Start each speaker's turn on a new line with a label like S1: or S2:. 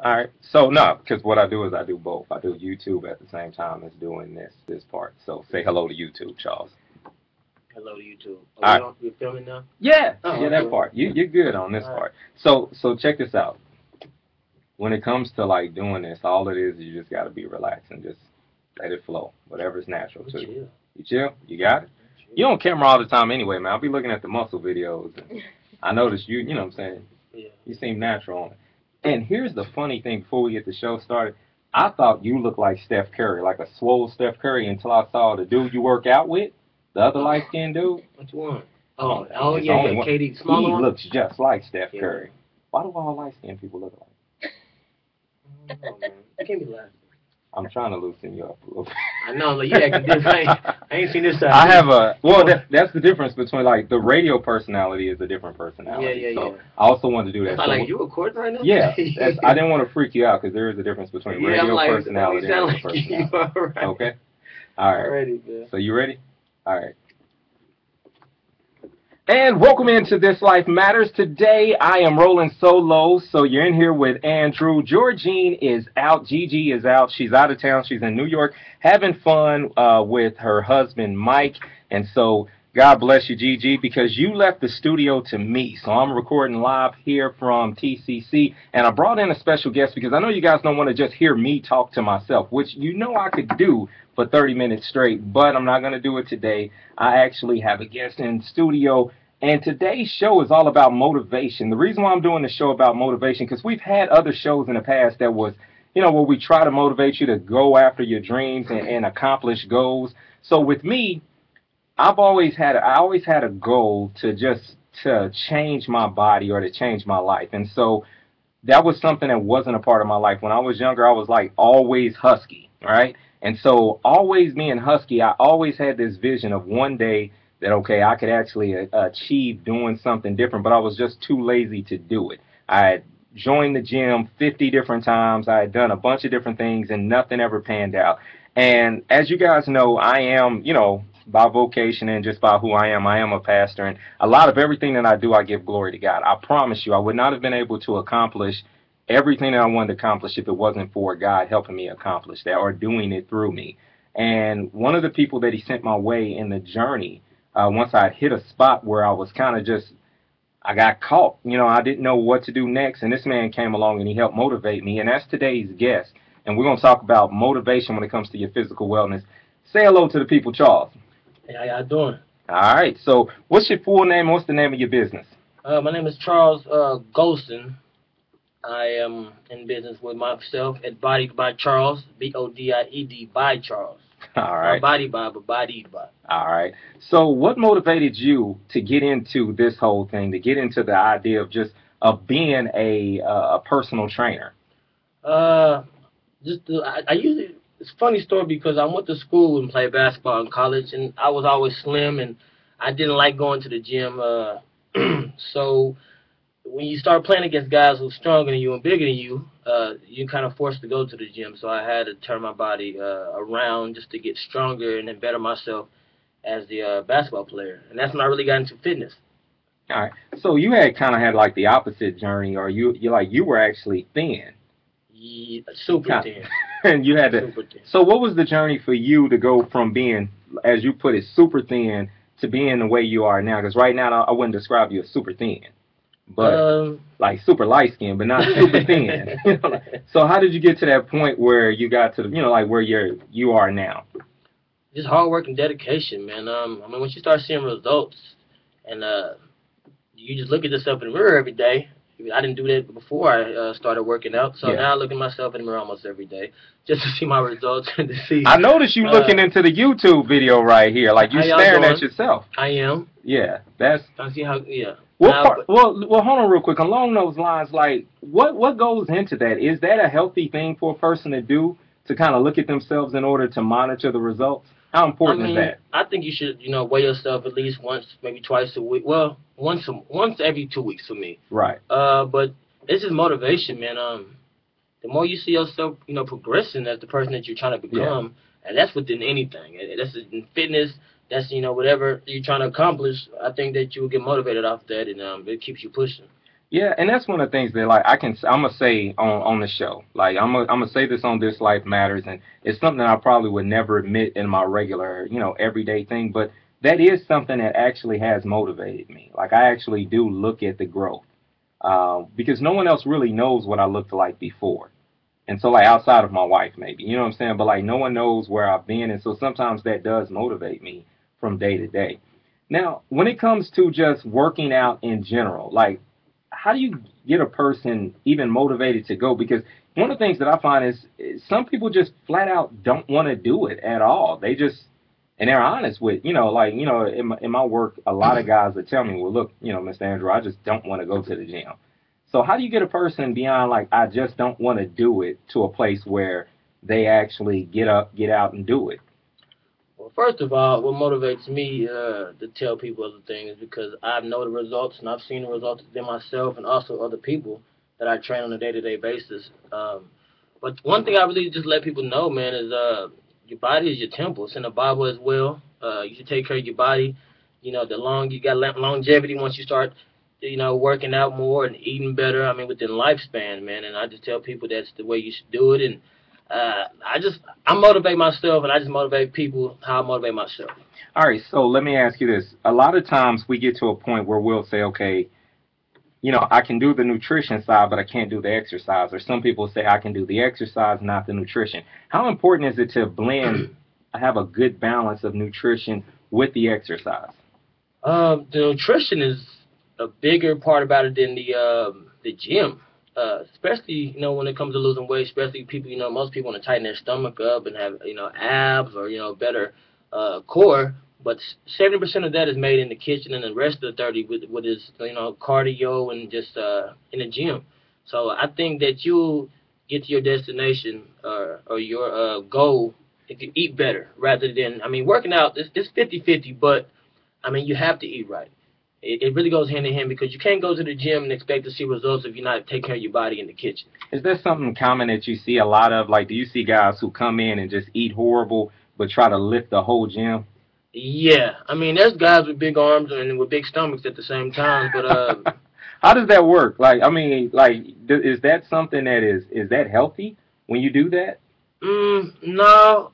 S1: All right. So no, because what I do is I do both. I do YouTube at the same time as doing this part. So say hello to YouTube, Charles.
S2: Hello to you too. Are
S1: All
S2: we
S1: right.
S2: on? We're filming now.
S1: Yeah,
S2: Oh,
S1: yeah, that
S2: okay.
S1: part. You're good on this
S2: All right.
S1: part. So check this out. When it comes to like doing this, all it is you just got to be relaxed and just let it flow. Whatever's natural
S2: We
S1: to you.
S2: chill.
S1: You chill. You got it.
S2: Chill.
S1: You on camera all the time anyway, man. I'll be looking at the muscle videos. And I notice you. You know what I'm saying.
S2: Yeah.
S1: You seem natural on it. And here's the funny thing before we get the show started. I thought you looked like Steph Curry, like a swole Steph Curry, until I saw the dude you work out with, the other light skinned dude.
S2: Which one?
S1: Oh,
S2: Oh
S1: it's
S2: yeah,
S1: only
S2: yeah.
S1: one.
S2: Katie,
S1: He
S2: smaller one.
S1: looks just like Steph
S2: Yeah.
S1: Curry. Why do all light skinned people look alike?
S2: I don't know, man. I can't be laughing.
S1: I'm trying to loosen you up a little bit.
S2: I know, like you acting different. I ain't seen this side.
S1: I have a that's the difference between like the radio personality is a different personality.
S2: Yeah,
S1: so
S2: yeah.
S1: I also wanted to do that.
S2: I like you recording right now?
S1: Yeah, I didn't want to freak you out because there is a difference between
S2: Yeah,
S1: radio
S2: I'm like,
S1: personality
S2: you sound
S1: and
S2: like
S1: personality.
S2: you are right.
S1: Okay. All right.
S2: Ready, man.
S1: So you ready? All right. And welcome into This Life Matters. Today I am rolling solo, so you're in here with Andrew. Georgine is out. Gigi is out. She's out of town. She's in New York having fun with her husband, Mike. And so God bless you, Gigi, because you left the studio to me. So I'm recording live here from TCC. And I brought in a special guest because I know you guys don't want to just hear me talk to myself, which you know I could do for 30 minutes straight, but I'm not going to do it today. I actually have a guest in studio, and today's show is all about motivation. The reason why I'm doing the show about motivation, because we've had other shows in the past that was, where we try to motivate you to go after your dreams and accomplish goals. So with me, I always had a goal to change my body or to change my life, and so that was something that wasn't a part of my life. When I was younger, I was like always husky, right? And so always being husky, I always had this vision of one day that, okay, I could actually achieve doing something different, but I was just too lazy to do it. I had joined the gym 50 different times. I had done a bunch of different things, and nothing ever panned out. And as you guys know, I am, by vocation and just by who I am a pastor. And a lot of everything that I do, I give glory to God. I promise you, I would not have been able to accomplish everything that I wanted to accomplish if it wasn't for God helping me accomplish that or doing it through me. And one of the people that he sent my way in the journey, once I hit a spot where I was kind of I got caught. I didn't know what to do next. And this man came along and he helped motivate me. And that's today's guest. And we're going to talk about motivation when it comes to your physical wellness. Say hello to the people, Charles.
S2: Hey, how y'all doing?
S1: All right. So what's your full name? What's the name of your business?
S2: My name is Charles Gholson. I am in business with myself at Bodied by Charles, Bodied by Charles.
S1: All right.
S2: Not bodied by, but bodied by.
S1: All right. So what motivated you to get into this whole thing, to get into the idea of being a personal trainer?
S2: I usually, it's a funny story because I went to school and played basketball in college, and I was always slim, and I didn't like going to the gym. So when you start playing against guys who're stronger than you and bigger than you, you're kind of forced to go to the gym. So I had to turn my body around just to get stronger and then better myself as the basketball player. And that's when I really got into fitness.
S1: All right. So you had like the opposite journey, or you were actually thin.
S2: Yeah, super thin.
S1: And you had to.
S2: Super thin.
S1: So what was the journey for you to go from being, as you put it, super thin to being the way you are now? Because right now I wouldn't describe you as super thin, but like super light skinned, but not super thin. So how did you get to that point where you got to like where you are now?
S2: Just hard work and dedication, man. I mean, once you start seeing results, and you just look at yourself in the mirror every day. I didn't do that before I started working out, so now I look at myself in the mirror almost every day just to see my results and to see.
S1: I noticed you looking into the YouTube video right here, like you staring at yourself.
S2: I am.
S1: Yeah, that's.
S2: I see how. Yeah.
S1: Well, hold on real quick. Along those lines, like what goes into that? Is that a healthy thing for a person to do, to kind of look at themselves in order to monitor the results? How important is that?
S2: I think you should, weigh yourself at least once, maybe twice a week. Well, once every 2 weeks for me.
S1: Right.
S2: But this is motivation, man. The more you see yourself, progressing as the person that you're trying to become, and that's within anything. That's in fitness. That's whatever you're trying to accomplish. I think that you will get motivated off that, and it keeps you pushing.
S1: Yeah, and that's one of the things that like I'm gonna say on the show. Like I'm gonna say this on This Life Matters, and it's something that I probably would never admit in my regular, everyday thing. But that is something that actually has motivated me. Like I actually do look at the growth, because no one else really knows what I looked like before. And so like outside of my wife, maybe, you know what I'm saying? But like no one knows where I've been, and so sometimes that does motivate me from day to day. Now, when it comes to just working out in general, like how do you get a person even motivated to go? Because one of the things that I find is some people just flat out don't want to do it at all. They just, and they're honest with, in my work, a lot of guys that tell me, well, look, Mr. Andrew, I just don't want to go to the gym. So how do you get a person beyond like I just don't want to do it to a place where they actually get up, get out, and do it?
S2: Well, first of all, what motivates me to tell people other things is because I know the results and I've seen the results within myself and also other people that I train on a day-to-day basis. But one thing I really just let people know, man, is your body is your temple. It's in the Bible as well. You should take care of your body. You know, the long you got longevity once you start, working out more and eating better. I mean, within lifespan, man. And I just tell people that's the way you should do it. And I motivate myself, and I just motivate people how I motivate myself.
S1: All right, so let me ask you this. A lot of times we get to a point where we'll say, okay, I can do the nutrition side, but I can't do the exercise. Or some people say I can do the exercise, not the nutrition. How important is it to have a good balance of nutrition with the exercise?
S2: The nutrition is a bigger part about it than the gym. Especially when it comes to losing weight, especially people most people want to tighten their stomach up and have abs or better core, but 70% of that is made in the kitchen, and the rest of the 30 with is cardio and just in the gym. So I think that you'll get to your destination or your goal if you eat better rather than, I mean, working out. It's 50-50, but I mean you have to eat right. It really goes hand in hand because you can't go to the gym and expect to see results if you're not taking care of your body in the kitchen.
S1: Is there something common that you see a lot of? Like, do you see guys who come in and just eat horrible but try to lift the whole gym?
S2: Yeah, I mean, there's guys with big arms and with big stomachs at the same time, but
S1: how does that work? Like, I mean, like, is that something that is that healthy when you do that?
S2: no.